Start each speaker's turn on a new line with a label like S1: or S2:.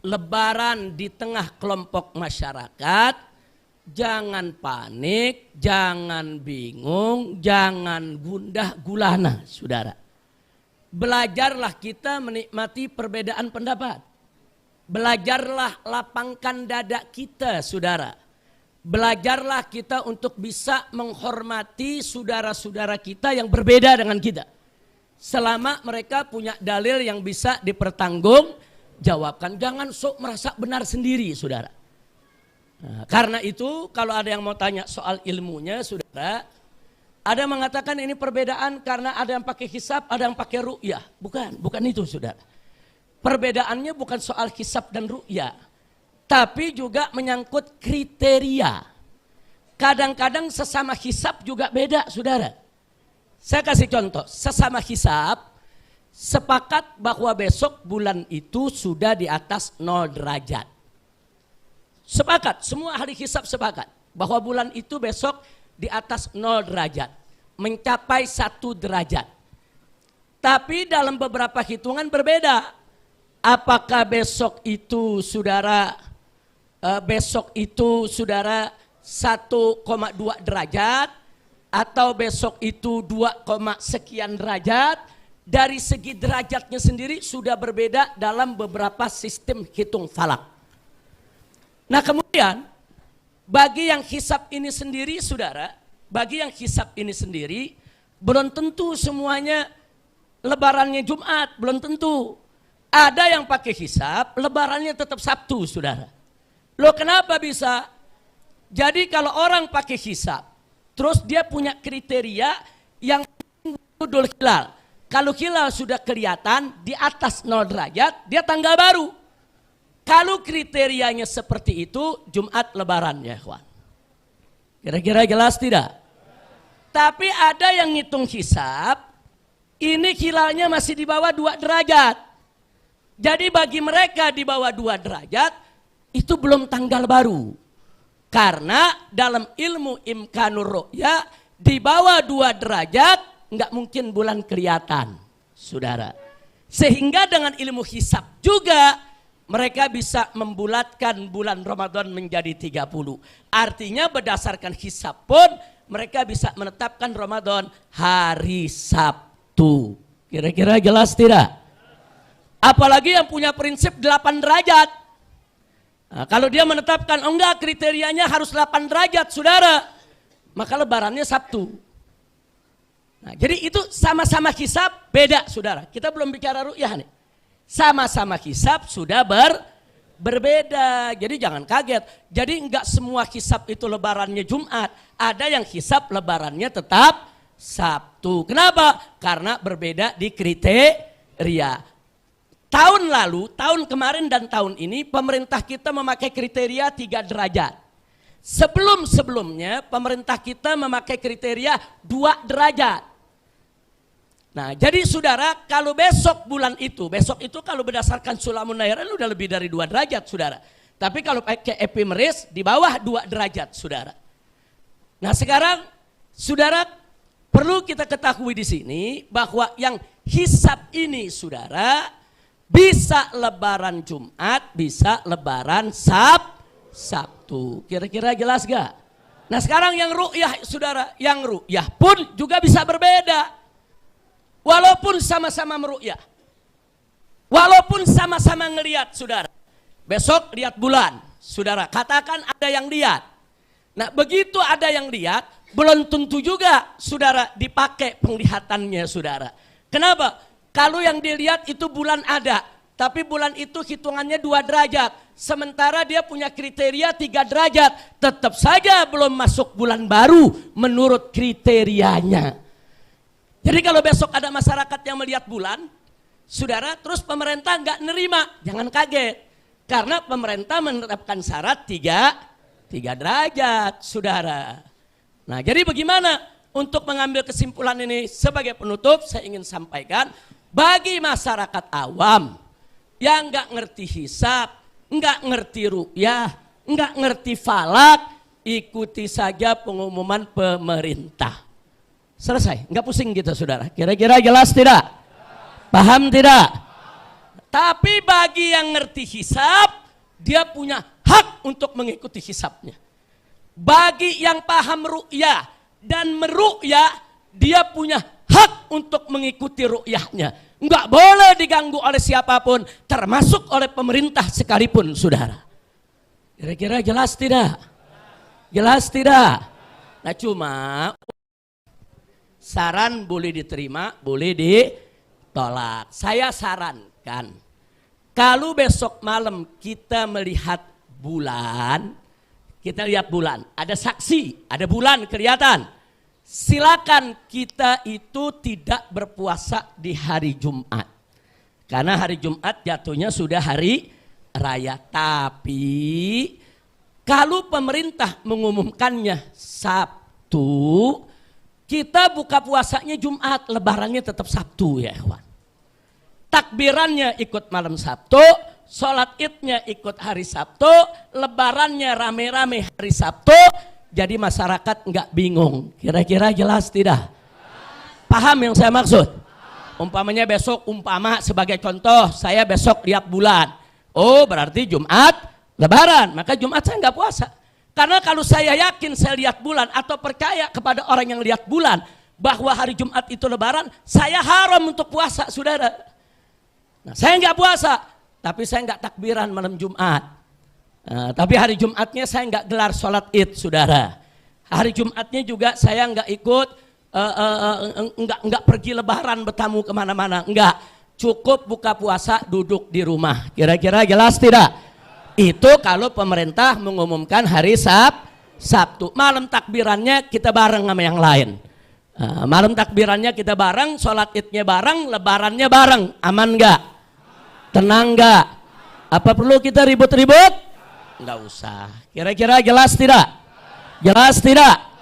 S1: Lebaran di tengah kelompok masyarakat, jangan panik, jangan bingung, jangan gundah gulana, saudara. Belajarlah kita menikmati perbedaan pendapat. Belajarlah lapangkan dada kita, saudara. Belajarlah kita untuk bisa menghormati saudara-saudara kita yang berbeda dengan kita. Selama mereka punya dalil yang bisa dipertanggungjawabkan. Jangan sok merasa benar sendiri, saudara. Nah, karena itu kalau ada yang mau tanya soal ilmunya, saudara, ada yang mengatakan ini perbedaan karena ada yang pakai hisab, ada yang pakai ru'yah. Bukan itu, saudara. Perbedaannya bukan soal hisab dan ru'yah, tapi juga menyangkut kriteria. Kadang-kadang sesama hisab juga beda, saudara. Saya kasih contoh, sesama hisab sepakat bahwa besok bulan itu sudah di atas 0 derajat. Sepakat, semua ahli hisab sepakat bahwa bulan itu besok di atas 0 derajat, mencapai 1 derajat. Tapi dalam beberapa hitungan berbeda. Apakah besok itu saudara 1,2 derajat atau besok itu 2, sekian derajat? Dari segi derajatnya sendiri sudah berbeda dalam beberapa sistem hitung falak. Nah kemudian bagi yang hisab ini sendiri, saudara, bagi yang hisab ini sendiri belum tentu semuanya lebarannya Jumat, belum tentu. Ada yang pakai hisab, lebarannya tetap Sabtu, saudara. Loh kenapa bisa? Jadi kalau orang pakai hisab, terus dia punya kriteria yang Idul Hilal. Kalau hilal sudah kelihatan di atas 0 derajat, dia tanggal baru. Kalau kriterianya seperti itu, Jumat lebaran ya kawan. Kira-kira jelas tidak? Tapi ada yang ngitung hisab, ini hilalnya masih di bawah 2 derajat. Jadi bagi mereka di bawah 2 derajat, itu belum tanggal baru. Karena dalam ilmu imkanur ru'ya, di bawah 2 derajat, nggak mungkin bulan kelihatan, saudara. Sehingga dengan ilmu hisab juga, mereka bisa membulatkan bulan Ramadan menjadi 30. Artinya berdasarkan hisab pun, mereka bisa menetapkan Ramadan hari Sabtu. Kira-kira jelas tidak? Apalagi yang punya prinsip 8 derajat. Nah, kalau dia menetapkan, oh enggak kriterianya harus 8 derajat, saudara. Maka lebarannya Sabtu. Nah, jadi itu sama-sama hisab beda, saudara. Kita belum bicara ru'yah nih. Sama-sama hisab sudah berbeda. Jadi jangan kaget. Jadi enggak semua hisab itu lebarannya Jumat. Ada yang hisab lebarannya tetap Sabtu. Kenapa? Karena berbeda di kriteria. Tahun lalu, tahun kemarin dan tahun ini pemerintah kita memakai kriteria 3 derajat. Sebelum-sebelumnya pemerintah kita memakai kriteria 2 derajat. Nah jadi saudara, kalau besok itu kalau berdasarkan Sulamun Nairan udah lebih dari 2 derajat saudara. Tapi kalau pakai epimeris di bawah 2 derajat saudara. Nah sekarang saudara perlu kita ketahui di sini bahwa yang hisab ini saudara, bisa lebaran Jumat, bisa lebaran Sabtu. Kira-kira jelas gak? Nah sekarang yang ru'yah saudara, yang ru'yah pun juga bisa berbeda. Walaupun sama-sama meru'yah. Walaupun sama-sama ngelihat saudara. Besok lihat bulan, saudara. Katakan ada yang lihat. Nah begitu ada yang lihat, belum tentu juga saudara dipakai penglihatannya saudara. Kenapa? Kalau yang dilihat itu bulan ada, tapi bulan itu hitungannya 2 derajat. Sementara dia punya kriteria 3 derajat, tetap saja belum masuk bulan baru menurut kriterianya. Jadi kalau besok ada masyarakat yang melihat bulan, saudara, terus pemerintah nggak nerima, jangan kaget. Karena pemerintah menetapkan syarat 3 derajat, saudara. Nah jadi bagaimana untuk mengambil kesimpulan ini? Sebagai penutup saya ingin sampaikan, bagi masyarakat awam yang nggak ngerti hisab, nggak ngerti ru'yah, nggak ngerti falak, ikuti saja pengumuman pemerintah. Selesai, nggak pusing gitu saudara. Kira-kira jelas tidak? Paham tidak? Tapi bagi yang ngerti hisab, dia punya hak untuk mengikuti hisabnya. Bagi yang paham ru'yah dan meru'yah, dia punya hak untuk mengikuti ru'yahnya. Enggak boleh diganggu oleh siapapun, termasuk oleh pemerintah sekalipun, saudara. Kira-kira jelas tidak? Jelas tidak? Nah cuma saran boleh diterima, boleh ditolak. Saya sarankan, kalau besok malam kita melihat bulan, kita lihat bulan, ada saksi, ada bulan kelihatan. Silakan kita itu tidak berpuasa di hari Jumat. Karena hari Jumat jatuhnya sudah hari raya. Tapi kalau pemerintah mengumumkannya Sabtu, kita buka puasanya Jumat, lebarannya tetap Sabtu ya kawan. Takbirannya ikut malam Sabtu, sholat idnya ikut hari Sabtu, lebarannya rame-rame hari Sabtu, jadi masyarakat nggak bingung. Kira-kira jelas tidak? Paham yang saya maksud? Umpamanya besok, sebagai contoh, saya besok lihat bulan. Oh berarti Jumat, lebaran, maka Jumat saya nggak puasa. Karena kalau saya yakin saya lihat bulan atau percaya kepada orang yang lihat bulan bahwa hari Jumat itu lebaran, saya haram untuk puasa, saudara. Nah, saya nggak puasa, tapi saya nggak takbiran malam Jumat. Tapi hari Jumatnya saya nggak gelar sholat id, saudara. Hari Jumatnya juga saya nggak ikut, nggak pergi lebaran bertamu kemana-mana, nggak. Cukup buka puasa, duduk di rumah. Kira-kira jelas tidak? Itu kalau pemerintah mengumumkan hari Sabtu. Malam takbirannya kita bareng sama yang lain. Malam takbirannya kita bareng, sholat idnya bareng, lebarannya bareng. Aman nggak? Tenang nggak? Apa perlu kita ribut-ribut? Nggak usah. Kira-kira jelas tidak? Jelas tidak?